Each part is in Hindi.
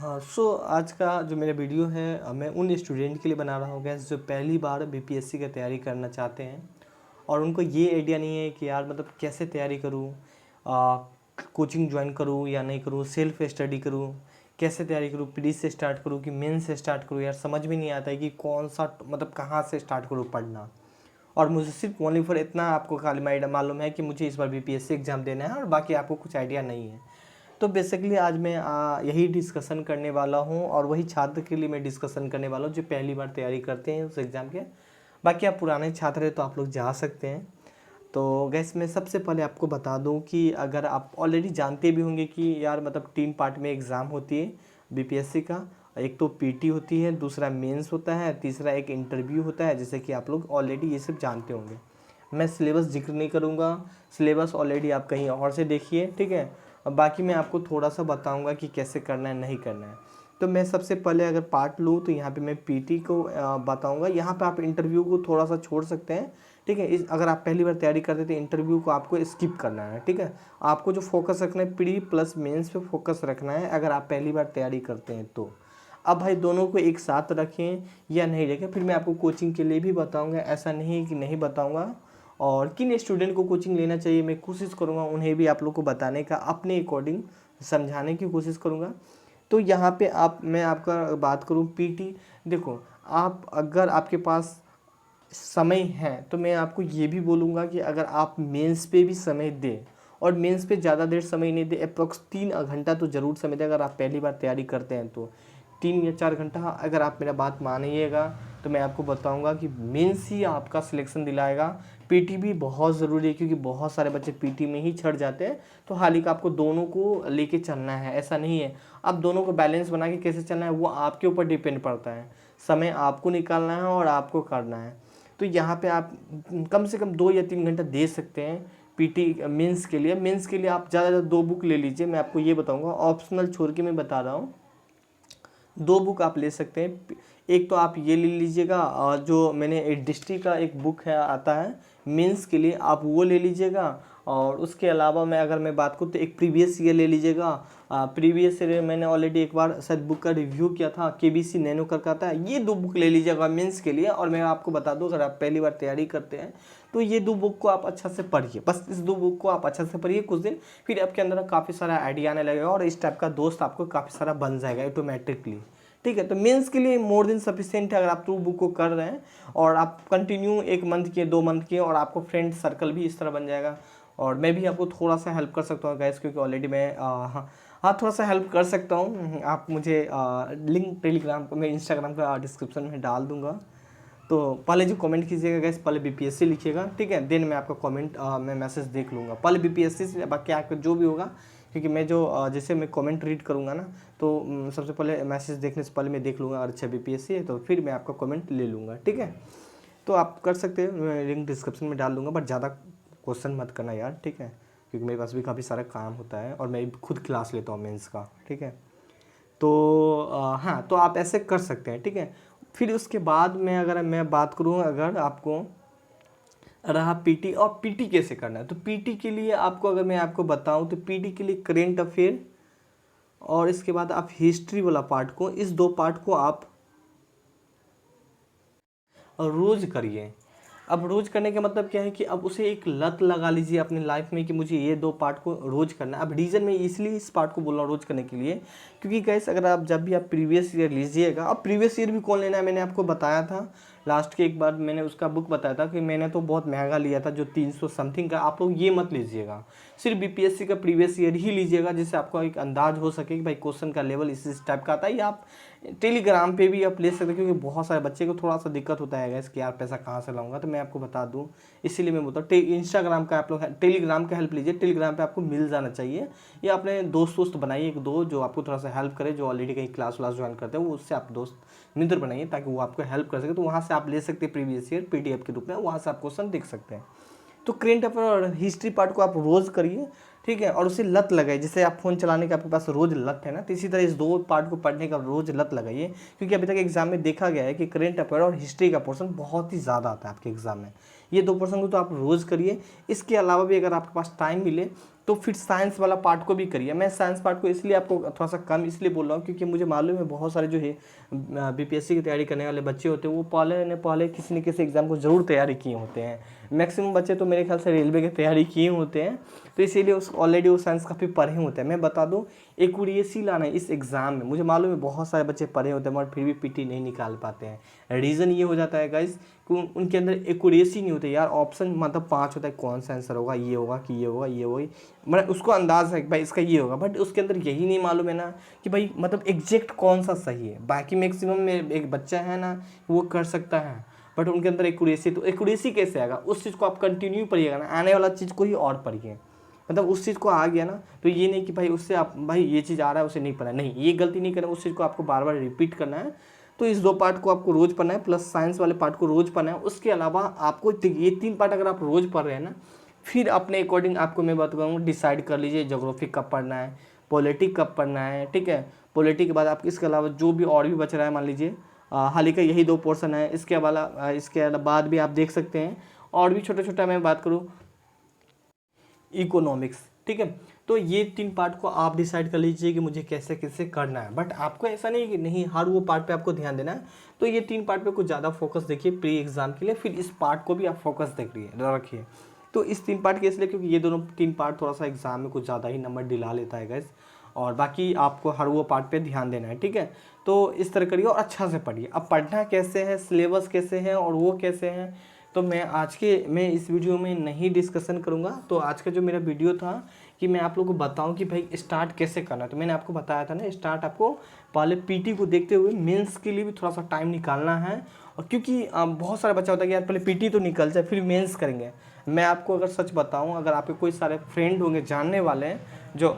हाँ, आज का जो मेरा वीडियो है मैं उन स्टूडेंट के लिए बना रहा हूँ गैस जो पहली बार बीपीएससी की तैयारी करना चाहते हैं और उनको ये आइडिया नहीं है कि यार मतलब कैसे तैयारी करूँ, कोचिंग ज्वाइन करूँ या नहीं करूँ, सेल्फ स्टडी करूँ, कैसे तैयारी करूँ, प्री से स्टार्ट करूँ कि मेन से स्टार्ट करूँ। यार समझ में नहीं आता है कि कौन सा मतलब कहाँ से स्टार्ट करूँ पढ़ना। और मुझे सिर्फ ओनली फॉर इतना आपको खाली मालूम है कि मुझे इस बार बीपीएससी एग्ज़ाम देना है और बाकी आपको कुछ आइडिया नहीं है। तो बेसिकली आज मैं यही डिस्कशन करने वाला हूँ और वही छात्र के लिए मैं डिस्कशन करने वाला हूँ जो पहली बार तैयारी करते हैं उस एग्ज़ाम के। बाकी आप पुराने छात्र हैं तो आप लोग जा सकते हैं। तो गैस मैं सबसे पहले आपको बता दूं कि अगर आप ऑलरेडी जानते भी होंगे कि यार मतलब 3 पार्ट में एग्ज़ाम होती है बीपीएससी का। एक तो पीटी होती है, दूसरा मेंस होता है, तीसरा एक इंटरव्यू होता है, जैसे कि आप लोग ऑलरेडी ये सब जानते होंगे। मैं सिलेबस जिक्र नहीं करूँगा, सिलेबस ऑलरेडी आप कहीं और से देखिए, ठीक है। और बाकी मैं आपको थोड़ा सा बताऊँगा कि कैसे करना है, नहीं करना है। तो मैं सबसे पहले अगर पार्ट लूँ तो यहाँ पे मैं पीटी को बताऊँगा। यहाँ पे आप इंटरव्यू को थोड़ा सा छोड़ सकते हैं, ठीक है। अगर आप पहली बार तैयारी करते थे इंटरव्यू को आपको स्किप करना है, ठीक है। आपको जो फोकस रखना है प्री प्लस मेंस पे फोकस रखना है अगर आप पहली बार तैयारी करते हैं तो। अब भाई दोनों को एक साथ रखें या नहीं रखें फिर मैं आपको कोचिंग के लिए भी बताऊंगा, ऐसा नहीं कि नहीं बताऊंगा। और किन स्टूडेंट को कोचिंग लेना चाहिए मैं कोशिश करूंगा उन्हें भी आप लोग को बताने का, अपने अकॉर्डिंग समझाने की कोशिश करूंगा। तो यहाँ पे मैं आपका बात करूँ पीटी, देखो आप अगर आपके पास समय है तो मैं आपको ये भी बोलूँगा कि अगर आप मेंस पे भी समय दें और मेंस पे ज़्यादा देर समय नहीं दें, अप्रोक्स 3 घंटा तो ज़रूर समय दें। अगर आप पहली बार तैयारी करते हैं तो 3 या 4 घंटा। अगर आप मेरा बात मानिएगा तो मैं आपको बताऊंगा कि मेंस ही आपका सिलेक्शन दिलाएगा। पीटी भी बहुत ज़रूरी है क्योंकि बहुत सारे बच्चे पीटी में ही छट जाते हैं। तो हाल ही का आपको दोनों को लेके चलना है, ऐसा नहीं है। अब दोनों को बैलेंस बना के कैसे चलना है वो आपके ऊपर डिपेंड पड़ता है। समय आपको निकालना है और आपको करना है। तो यहाँ पे आप कम से कम 2 या 3 घंटा दे सकते हैं पीटी मेंस के लिए। मेंस के लिए आप ज़्यादा 2 बुक ले लीजिए, मैं आपको ये बताऊंगा, ऑप्शनल छोड़ के मैं बता रहा हूँ। 2 बुक आप ले सकते हैं। एक तो आप ये ले लीजिएगा जो मैंने डिस्ट्रिक्ट का एक बुक है आता है मेंस के लिए, आप वो ले लीजिएगा। और उसके अलावा अगर मैं बात करूँ तो एक प्रीवियस ईयर ले लीजिएगा। प्रीवियस ईयर मैंने ऑलरेडी एक बार शायद बुक का रिव्यू किया था, केबीसी नैनो करके आता है। ये 2 बुक ले लीजिएगा मेंस के लिए। और मैं आपको बता दूं अगर आप पहली बार तैयारी करते हैं तो ये 2 बुक को आप अच्छा से पढ़िए, बस इस 2 बुक को आप अच्छा से पढ़िए कुछ दिन, फिर आपके अंदर काफ़ी सारा आइडिया आने लगेगा और इस टाइप का दोस्त आपको काफ़ी सारा बन जाएगा ऑटोमेटिकली, ठीक है। तो मेंस के लिए मोर देन सफिशिएंट है अगर आप 2 बुक को कर रहे हैं और आप कंटिन्यू 1 मंथ किए, 2 मंथ किए और आपको फ्रेंड सर्कल भी इस तरह बन जाएगा। और मैं भी आपको थोड़ा सा हेल्प कर सकता हूँ गैस, क्योंकि ऑलरेडी मैं हाँ थोड़ा सा हेल्प कर सकता हूँ। आप मुझे लिंक टेलीग्राम को मैं इंस्टाग्राम का डिस्क्रिप्शन में डाल दूँगा। तो पहले जो कमेंट कीजिएगा गैस, पहले बीपीएससी लिखिएगा, ठीक है। देन मैं आपका कमेंट मैं मैसेज देख लूँगा पहले बीपीएससी से, बाकी आपका जो भी होगा, क्योंकि मैं जो जैसे मैं कमेंट रीड करूँगा ना तो सबसे पहले मैसेज देखने से पहले मैं देख लूँगा अच्छा बीपीएससी है तो फिर मैं आपका कमेंट ले लूँगा, ठीक है। तो आप कर सकते हैं, मैं लिंक डिस्क्रिप्शन में डाल दूँगा, बट ज़्यादा क्वेश्चन मत करना यार, ठीक है, क्योंकि मेरे पास भी काफ़ी सारा काम होता है और मैं खुद क्लास लेता हूँ मेंस का, ठीक है। तो हाँ, तो आप ऐसे कर सकते हैं, ठीक है। फिर उसके बाद अगर मैं बात करूँ, अगर आपको रहा पीटी, और पीटी कैसे करना है तो पीटी के लिए आपको अगर मैं आपको बताऊं तो पीटी के लिए करेंट अफेयर और इसके बाद आप हिस्ट्री वाला पार्ट को, इस 2 पार्ट को आप रोज करिए। अब रोज करने का मतलब क्या है कि अब उसे एक लत लगा लीजिए अपनी लाइफ में कि मुझे ये 2 पार्ट को रोज करना है। अब रीज़न मैं इसलिए इस पार्ट को बोल रहा हूँ रोज करने के लिए, क्योंकि गैस अगर आप जब भी आप प्रीवियस ईयर लीजिएगा, अब प्रीवियस ईयर भी कौन लेना है मैंने आपको बताया था लास्ट के एक बार मैंने उसका बुक बताया था कि मैंने तो बहुत महंगा लिया था जो 300 समथिंग का। आप लोग ये मत लीजिएगा, सिर्फ बीपीएससी का प्रीवियस ईयर ही लीजिएगा, जिससे आपको एक अंदाज हो सके कि भाई क्वेश्चन का लेवल इस टाइप का आता है। या आप टेलीग्राम पे भी आप ले सकते हैं, क्योंकि बहुत सारे बच्चे को थोड़ा सा दिक्कत होता है गैस कि यार पैसा कहाँ से लाऊंगा। तो मैं आपको बता दूं, इसीलिए मैं बोलता हूँ इंस्टाग्राम का आप लोग टेलीग्राम का हेल्प लीजिए, टेलीग्राम पे आपको मिल जाना चाहिए। या अपने दोस्त बनाइए 1-2 जो आपको थोड़ा सा हेल्प करे, जो ऑलरेडी कहीं क्लास ज्वाइन करते हैं, वो उससे आप दोस्त मित्र बनाइए ताकि वो आपको हेल्प कर सके। तो वहाँ से आप ले सकते हैं प्रीवियस ईयर पीडीएफ के रूप में, वहाँ से आप क्वेश्चन देख सकते हैं। तो करेंट अफेयर और हिस्ट्री पार्ट को आप रोज़ करिए, ठीक है। और उसे लत लगाइए, जैसे आप फ़ोन चलाने का आपके पास रोज़ लत है ना, तो इसी तरह इस 2 पार्ट को पढ़ने का रोज़ लत लगाइए। क्योंकि अभी तक एग्जाम में देखा गया है कि करेंट अफेयर और हिस्ट्री का पोर्शन बहुत ही ज़्यादा आता है आपके एग्जाम में। ये 2 पोर्शन को तो आप रोज़ करिए। इसके अलावा भी अगर आपके पास टाइम मिले तो फिर साइंस वाला पार्ट को भी करिए। मैं साइंस पार्ट को इसलिए आपको थोड़ा सा कम इसलिए बोल रहा हूँ क्योंकि मुझे मालूम है बहुत सारे जो है बीपीएससी की तैयारी करने वाले बच्चे होते हैं वो पहले किसी न किसी एग्ज़ाम को ज़रूर तैयारी किए होते हैं। मैक्सिमम बच्चे तो मेरे ख्याल से रेलवे की तैयारी किए होते हैं, तो इसीलिए उस ऑलरेडी वो साइंस काफ़ी पढ़े होते हैं। मैं बता दूँ एक्यूरेसी लाना है इस एग्ज़ाम में, मुझे मालूम है बहुत सारे बच्चे पढ़े होते हैं मगर फिर भी पीटी नहीं निकाल पाते हैं। रीज़न ये हो जाता है गाइस कि उनके अंदर एक्यूरेसी नहीं होती यार। ऑप्शन मतलब 5 होता है, कौन सा आंसर होगा, ये होगा कि ये होगा, ये होगा, मतलब उसको अंदाज़ है कि भाई इसका ये होगा, बट उसके अंदर यही नहीं मालूम है ना कि भाई मतलब एग्जैक्ट कौन सा सही है। बाकी मैक्सिमम में एक बच्चा है ना वो कर सकता है, बट उनके अंदर एक्यूरेसी, तो एक्यूरेसी कैसे आएगा? उस चीज़ को आप कंटिन्यू पढ़िएगा ना, आने वाला चीज़ को ही और पढ़िए। मतलब उस चीज़ को आ गया ना तो ये नहीं कि भाई उससे आप भाई ये चीज़ आ रहा है उसे नहीं पढ़ना, नहीं, ये गलती नहीं करना, उस चीज़ को आपको बार बार रिपीट करना है। तो इस 2 पार्ट को आपको रोज़ पढ़ना है, प्लस साइंस वाले पार्ट को रोज़ पढ़ना है। उसके अलावा आपको ये 3 पार्ट अगर आप रोज़ पढ़ रहे हैं ना, फिर अपने अकॉर्डिंग आपको मैं बात कहूँगा डिसाइड कर लीजिए ज्योग्राफी कब पढ़ना है, पॉलिटिक कब पढ़ना है, ठीक है। पॉलिटिक के बाद आप इसके अलावा जो भी और भी बच रहा है, मान लीजिए हाल ही का यही 2 पोर्शन है, इसके बाद भी आप देख सकते हैं और भी छोटा छोटा मैं बात करूँ इकोनॉमिक्स, ठीक है। तो ये 3 पार्ट को आप डिसाइड कर लीजिए कि मुझे कैसे कैसे करना है, बट आपको ऐसा नहीं कि नहीं हर वो पार्ट पे आपको ध्यान देना है। तो ये 3 पार्ट पे कुछ ज़्यादा फोकस देखिए प्री एग्जाम के लिए, फिर इस पार्ट को भी आप फोकस रखिए। तो इस 3 पार्ट के इसलिए क्योंकि ये दोनों 3 पार्ट थोड़ा सा एग्जाम में कुछ ज़्यादा ही नंबर दिला लेता है गैस, और बाकी आपको हर वो पार्ट पे ध्यान देना है, ठीक है। तो इस तरह करिए और अच्छा से पढ़िए। अब पढ़ना कैसे है, सिलेबस कैसे है और वो कैसे हैं, तो मैं इस वीडियो में नहीं डिस्कशन करूँगा। तो आज का जो मेरा वीडियो था कि मैं आप लोगों को बताऊं कि भाई स्टार्ट कैसे करना है। तो मैंने आपको बताया था ना, स्टार्ट आपको पहले पीटी को देखते हुए मेंस के लिए भी थोड़ा सा टाइम निकालना है। और क्योंकि बहुत सारा बच्चा होता है कि यार पहले पीटी तो निकल जाए फिर मेंस करेंगे। मैं आपको अगर सच बताऊं, अगर आपके कोई सारे फ्रेंड होंगे जानने वाले हैं जो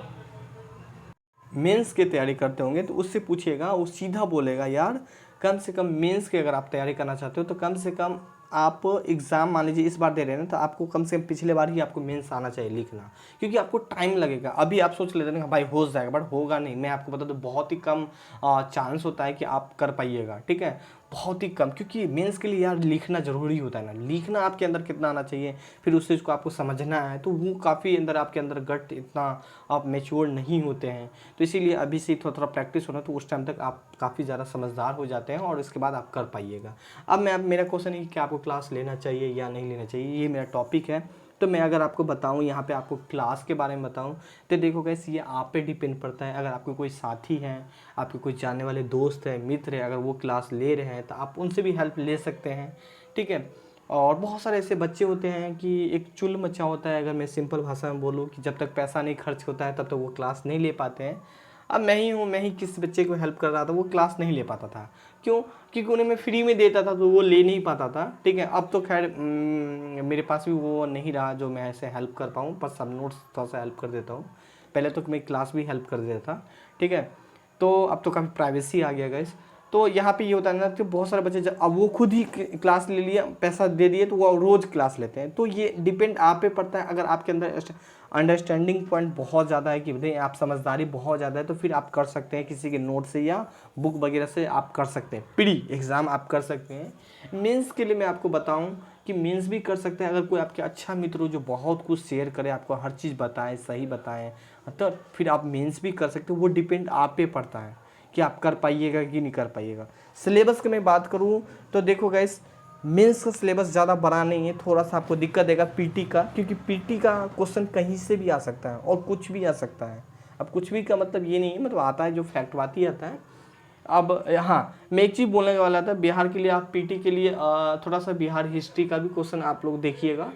मेंस की तैयारी करते होंगे, तो उससे पूछिएगा, वो सीधा बोलेगा यार कम से कम मेंस की अगर आप तैयारी करना चाहते हो तो कम से कम आप एग्ज़ाम मान लीजिए इस बार दे रहे हैं ना, तो आपको कम से कम पिछले बार ही आपको मेंस आना चाहिए लिखना, क्योंकि आपको टाइम लगेगा। अभी आप सोच लेते हैं भाई हो जाएगा, बट होगा नहीं। मैं आपको बता दूं बहुत ही कम चांस होता है कि आप कर पाइएगा, ठीक है, बहुत ही कम। क्योंकि मेंस के लिए यार लिखना ज़रूरी होता है ना, लिखना आपके अंदर कितना आना चाहिए, फिर उस चीज़ को आपको समझना है, तो वो काफ़ी अंदर आपके अंदर गट इतना आप मैच्योर नहीं होते हैं। तो इसीलिए अभी से थोड़ा थोड़ा प्रैक्टिस होना, तो उस टाइम तक आप काफ़ी ज़्यादा समझदार हो जाते हैं और इसके बाद आप कर पाइएगा। अब मेरा क्वेश्चन है कि आपको क्लास लेना चाहिए या नहीं लेना चाहिए, ये मेरा टॉपिक है। तो मैं अगर आपको बताऊं यहाँ पे आपको क्लास के बारे में बताऊं, तो देखो कैसे ये आप पे डिपेंड पड़ता है। अगर आपके कोई साथी हैं, आपके कोई जानने वाले दोस्त हैं, मित्र हैं, अगर वो क्लास ले रहे हैं तो आप उनसे भी हेल्प ले सकते हैं, ठीक है। और बहुत सारे ऐसे बच्चे होते हैं कि एक चुल मचा होता है, अगर मैं सिंपल भाषा में बोलूँ, कि जब तक पैसा नहीं खर्च होता है तब तक वो क्लास नहीं ले पाते हैं। अब मैं ही किस बच्चे को हेल्प कर रहा था, वो क्लास नहीं ले पाता था। क्यों? क्योंकि उन्हें मैं फ्री में देता था तो वो ले नहीं पाता था, ठीक है। अब तो खैर मेरे पास भी वो नहीं रहा जो मैं ऐसे हेल्प कर पाऊँ, बस सब नोट्स थोड़ा सा हेल्प कर देता हूँ। पहले तो मैं क्लास भी हेल्प कर देता था, ठीक है। तो अब तो काफ़ी प्राइवेसी आ गया गाइस। तो यहाँ पे ये होता है ना कि बहुत सारे बच्चे जब अब वो खुद ही क्लास ले लिया, पैसा दे दिए, तो वो रोज़ क्लास लेते हैं। तो ये डिपेंड आप पे पड़ता है। अगर आपके अंदर अंडरस्टैंडिंग पॉइंट बहुत ज़्यादा है कि भाई आप समझदारी बहुत ज़्यादा है, तो फिर आप कर सकते हैं किसी के नोट से या बुक वगैरह से आप कर सकते हैं, प्री एग्ज़ाम आप कर सकते हैं। मेंस के लिए मैं आपको बताऊं कि मेंस भी कर सकते हैं अगर कोई आपके अच्छा मित्र हो जो बहुत कुछ शेयर करे, आपको हर चीज़ बताए, सही बताएं, तो फिर आप मेंस भी कर सकते हो। वो डिपेंड आप पे पड़ता है कि आप कर पाइएगा कि नहीं कर पाइएगा। सिलेबस की मैं बात करूँ तो देखो गाइस, मेंस का सिलेबस ज़्यादा बड़ा नहीं है, थोड़ा सा आपको दिक्कत देगा पीटी का, क्योंकि पीटी का क्वेश्चन कहीं से भी आ सकता है और कुछ भी आ सकता है। अब कुछ भी का मतलब ये नहीं है, मतलब आता है जो फैक्ट बात ही आता है। अब हाँ, मैं एक चीज़ बोलने वाला था, बिहार के लिए आप पीटी के लिए थोड़ा सा बिहार हिस्ट्री का भी क्वेश्चन आप लोग देखिएगा।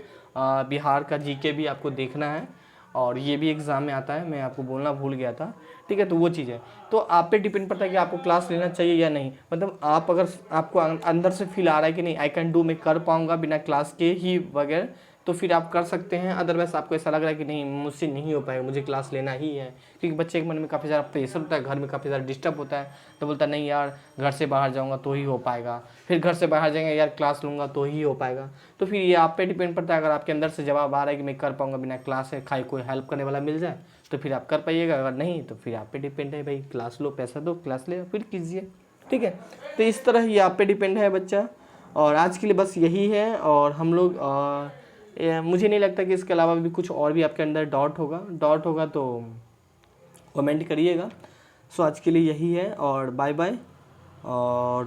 बिहार का जीके भी आपको देखना है और ये भी एग्ज़ाम में आता है, मैं आपको बोलना भूल गया था, ठीक है। तो वो चीज़ है, तो आप पे डिपेंड पड़ता है कि आपको क्लास लेना चाहिए या नहीं। मतलब आप अगर आपको अंदर से फील आ रहा है कि नहीं आई कैन डू, मैं कर पाऊँगा बिना क्लास के ही वगैरह, तो फिर आप कर सकते हैं। अदरवाइज आपको ऐसा लग रहा है कि नहीं मुझसे नहीं हो पाएगा, मुझे क्लास लेना ही है, क्योंकि बच्चे के मन में काफ़ी ज़्यादा प्रेशर होता है, घर में काफ़ी ज़्यादा डिस्टर्ब होता है, तो बोलता है नहीं यार घर से बाहर जाऊँगा तो ही हो पाएगा, फिर घर से बाहर जाएंगे यार क्लास लूँगा तो ही हो पाएगा। तो फिर ये आप पे डिपेंड पड़ता है। अगर आपके अंदर से जवाब आ रहा है कि मैं कर पाऊँगा बिना क्लास से, खाई कोई हेल्प करने वाला मिल जाए, तो फिर आप कर पाइएगा। अगर नहीं तो फिर आप पे डिपेंड है, भाई क्लास लो, पैसा दो, क्लास ले फिर कीजिए, ठीक है। तो इस तरह ये आप पे डिपेंड है बच्चा। और आज के लिए बस यही है, और हम लोग मुझे नहीं लगता कि इसके अलावा भी कुछ और भी आपके अंदर डाउट होगा तो कमेंट करिएगा। सो आज के लिए यही है और बाय बाय। और